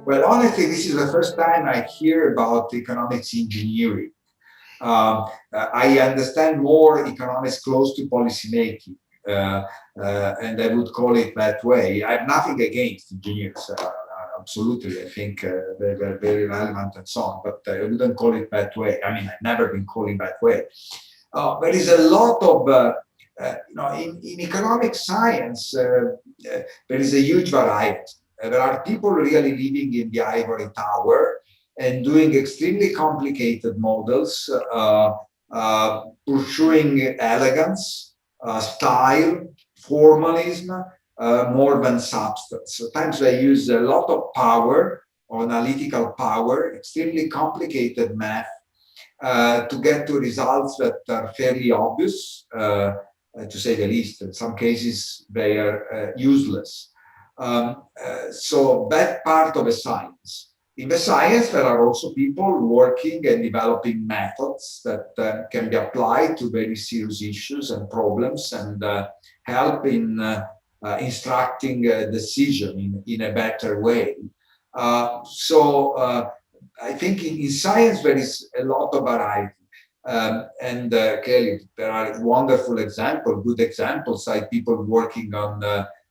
Well, honestly, this is the first time I hear about economics engineering. I understand more economics close to policymaking, and I would call it that way. I have nothing against engineers, absolutely. I think they're very relevant and so on, but I wouldn't call it that way. I mean, I've never been calling that way. There is a lot of, in economic science, there is a huge variety. There are people really living in the ivory tower and doing extremely complicated models, pursuing elegance, style, formalism, more than substance. Sometimes they use a lot of power, or analytical power, extremely complicated math to get to results that are fairly obvious, to say the least. In some cases, they are useless. So that part of a science. In the science, there are also people working and developing methods that can be applied to very serious issues and problems and help in instructing a decision in a better way. So I think in science there is a lot of variety. And clearly there are wonderful examples, good examples, like people working on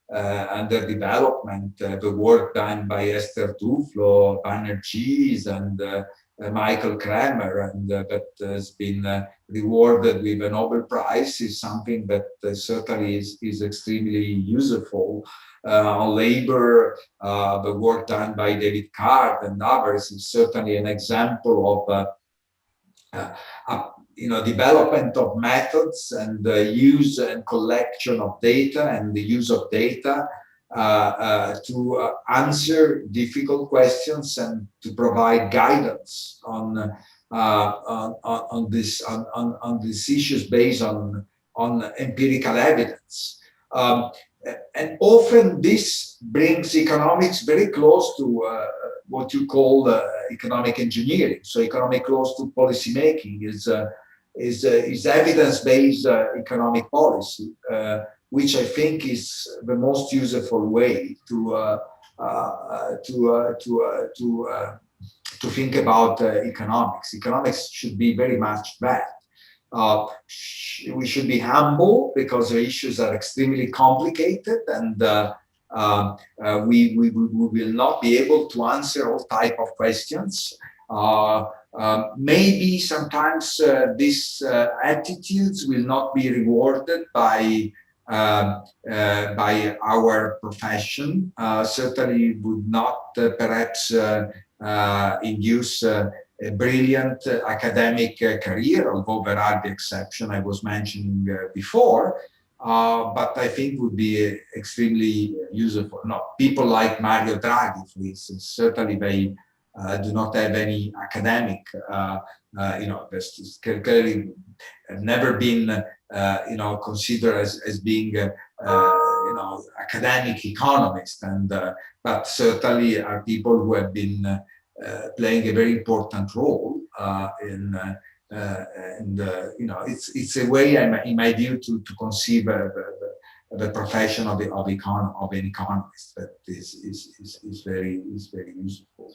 under development, the work done by Esther Duflo, Banerjees, and Michael Kramer, and that has been rewarded with a Nobel Prize, is something that certainly is extremely useful. On labor, the work done by David Card and others is certainly an example of development of methods and the use and collection of data and the use of data to answer difficult questions and to provide guidance on these issues based on empirical evidence. And often this brings economics very close to what you call economic engineering. So economic close to policymaking is evidence-based economic policy, which I think is the most useful way to think about economics. Economics should be very much that. We should be humble because the issues are extremely complicated, and we will not be able to answer all type of questions. Maybe sometimes these attitudes will not be rewarded by our profession. Certainly would not perhaps induce a brilliant academic career, although there are the exceptions I was mentioning before. But I think would be extremely useful. No, people like Mario Draghi, for instance, certainly they do not have any academic, clearly never been, considered as being, academic economist, and but certainly are people who have been playing a very important role it's a way, in my view, to conceive the profession of an economist that is very useful.